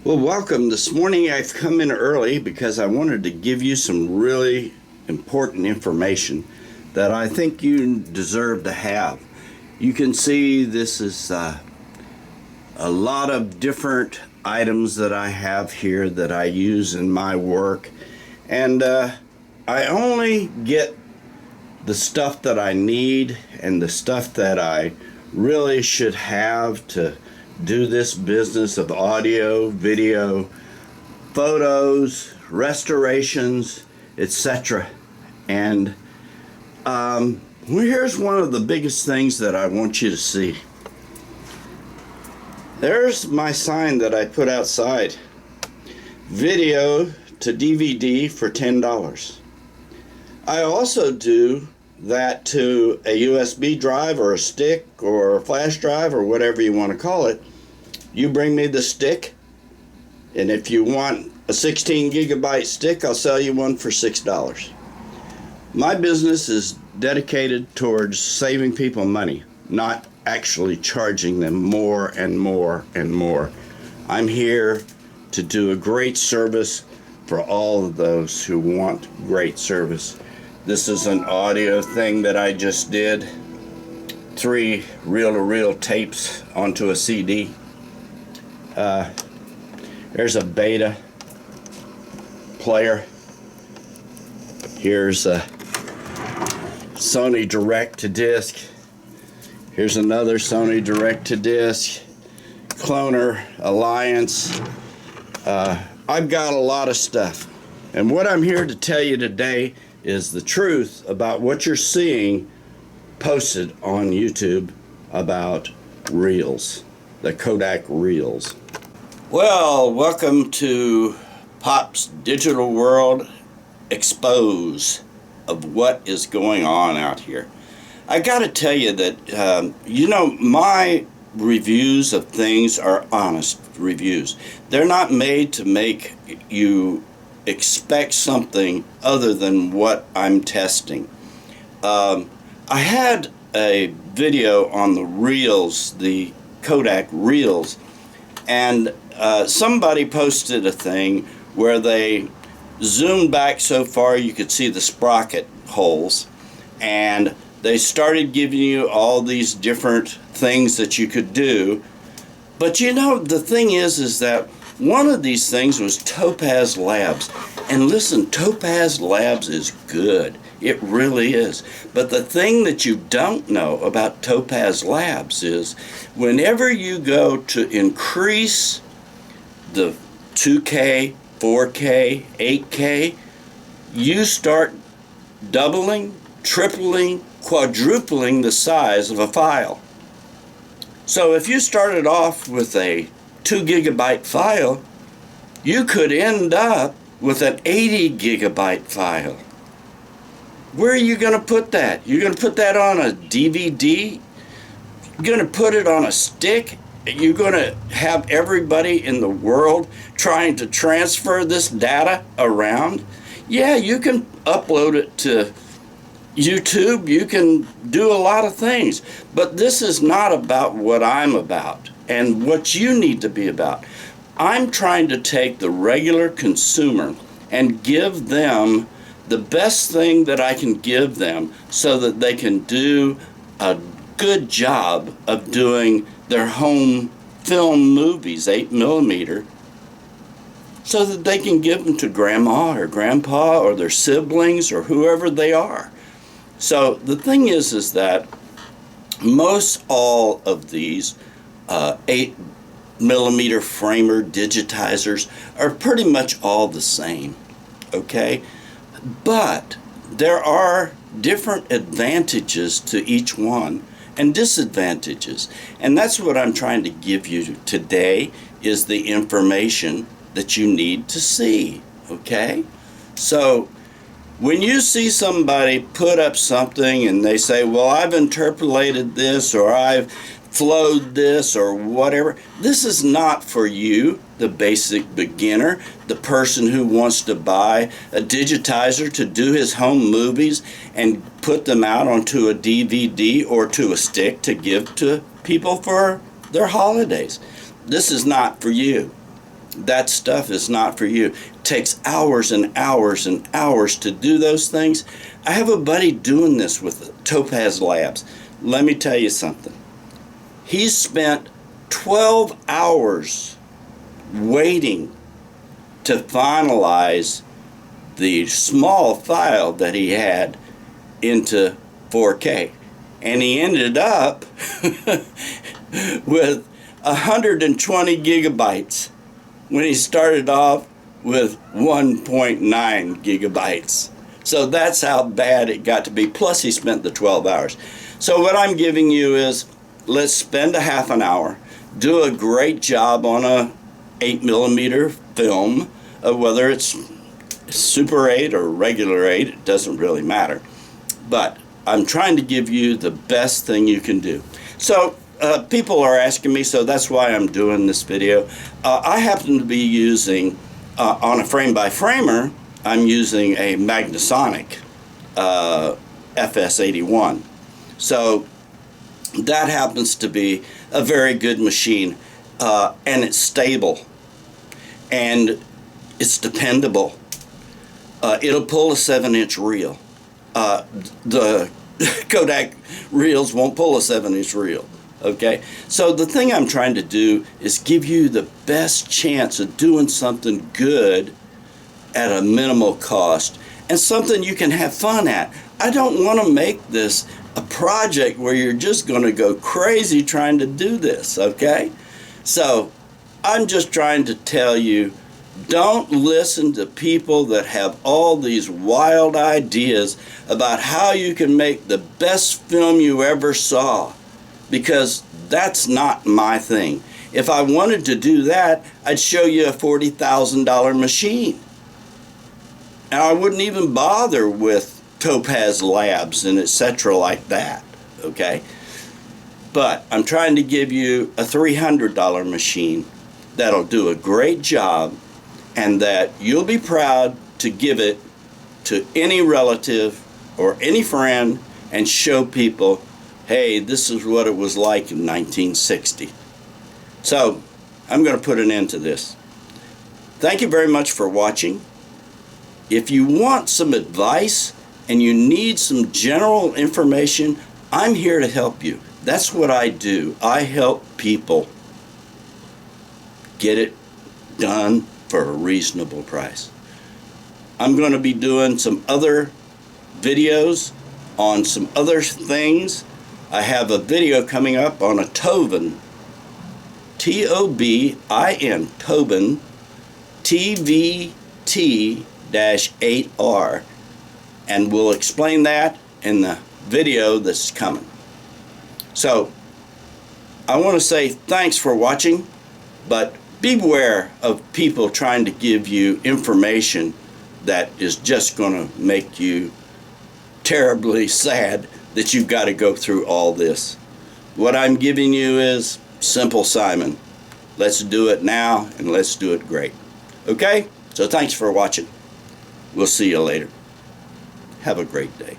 Well, welcome. This morning I've come in early because I wanted to give you some really important information that I think you deserve to have. You can see this is a lot of different items that I have here that I use in my work, and I only get the stuff that I need and the stuff that I really should have to do this business of audio, video, photos, restorations, etc. And here's one of the biggest things that I want you to see. There's my sign that I put outside. Video to DVD for $10. I also do that to a USB drive or a stick or a flash drive or whatever you want to call it. You bring me the stick, and if you want a 16 gigabyte stick, I'll sell you one for $6. My business is dedicated towards saving people money, not actually charging them more and more and more. I'm here to do a great service for all of those who want great service. This is an audio thing that I just did. 3 reel-to-reel tapes onto a CD. There's a beta player. Here's a Sony direct-to-disc. Here's another Sony direct-to-disc. Cloner, Alliance. I've got a lot of stuff. And what I'm here to tell you today is the truth about what you're seeing posted on YouTube about reels, the Kodak reels. Well, welcome to Pop's Digital World Expose of what is going on out here. I gotta tell you that, my reviews of things are honest reviews. They're not made to make you expect something other than what I'm testing. I had a video on the reels, the Kodak reels, and somebody posted a thing where they zoomed back so far you could see the sprocket holes, and they started giving you all these different things that you could do. But the thing is that one of these things was Topaz Labs. And listen, Topaz Labs is good. It really is. But the thing that you don't know about Topaz Labs is whenever you go to increase the 2K, 4K, 8K, you start doubling, tripling, quadrupling the size of a file. So if you started off with a 2 gigabyte file, you could end up with an 80 gigabyte file. Where are you going to put that? You're going to put that on a DVD? You're going to put it on a stick? You're going to have everybody in the world trying to transfer this data around? Yeah, you can upload it to YouTube, you can do a lot of things, but this is not about what I'm about and what you need to be about. I'm trying to take the regular consumer and give them the best thing that I can give them so that they can do a good job of doing their home film movies, 8mm, so that they can give them to grandma or grandpa or their siblings or whoever they are. So the thing is that most all of these 8mm framer digitizers are pretty much all the same, okay? But there are different advantages to each one and disadvantages. And that's what I'm trying to give you today, is the information that you need to see, okay? So when you see somebody put up something and they say, well, I've interpolated this or I've flowed this or whatever, this is not for you, the basic beginner, the person who wants to buy a digitizer to do his home movies and put them out onto a DVD or to a stick to give to people for their holidays. This is not for you. that stuff is not for you. It takes hours and hours and hours to do those things. I have a buddy doing this with Topaz Labs. Let me tell you something. He's spent 12 hours waiting to finalize the small file that he had into 4K. And he ended up with 120 gigabytes when he started off with 1.9 gigabytes. So that's how bad it got to be. Plus he spent the 12 hours. So what I'm giving you is, let's spend a half an hour, do a great job on a 8mm film, whether it's Super 8 or regular 8, it doesn't really matter. But I'm trying to give you the best thing you can do. So people are asking me, so that's why I'm doing this video. I happen to be using, on a frame-by-framer, I'm using a Magnasonic FS81. So that happens to be a very good machine, and it's stable, and it's dependable. It'll pull a 7-inch reel. The Kodak reels won't pull a 7-inch reel. Okay, so the thing I'm trying to do is give you the best chance of doing something good at a minimal cost and something you can have fun at. I don't want to make this a project where you're just going to go crazy trying to do this, okay? So I'm just trying to tell you, don't listen to people that have all these wild ideas about how you can make the best film you ever saw, because that's not my thing. If I wanted to do that, I'd show you a $40,000 machine. And I wouldn't even bother with Topaz Labs and etc. like that, okay? But I'm trying to give you a $300 machine that'll do a great job, and that you'll be proud to give it to any relative or any friend and show people, hey, this is what it was like in 1960. So I'm going to put an end to this. Thank you very much for watching. If you want some advice and you need some general information, I'm here to help you. That's what I do. I help people get it done for a reasonable price. I'm going to be doing some other videos on some other things. I have a video coming up on a Tobin, T-O-B-I-N, Tobin, TVT-8R, and we'll explain that in the video that's coming. So I want to say thanks for watching, but beware of people trying to give you information that is just going to make you terribly sad that you've got to go through all this. What I'm giving you is simple Simon. Let's do it now, and let's do it great. Okay? So thanks for watching. We'll see you later. Have a great day.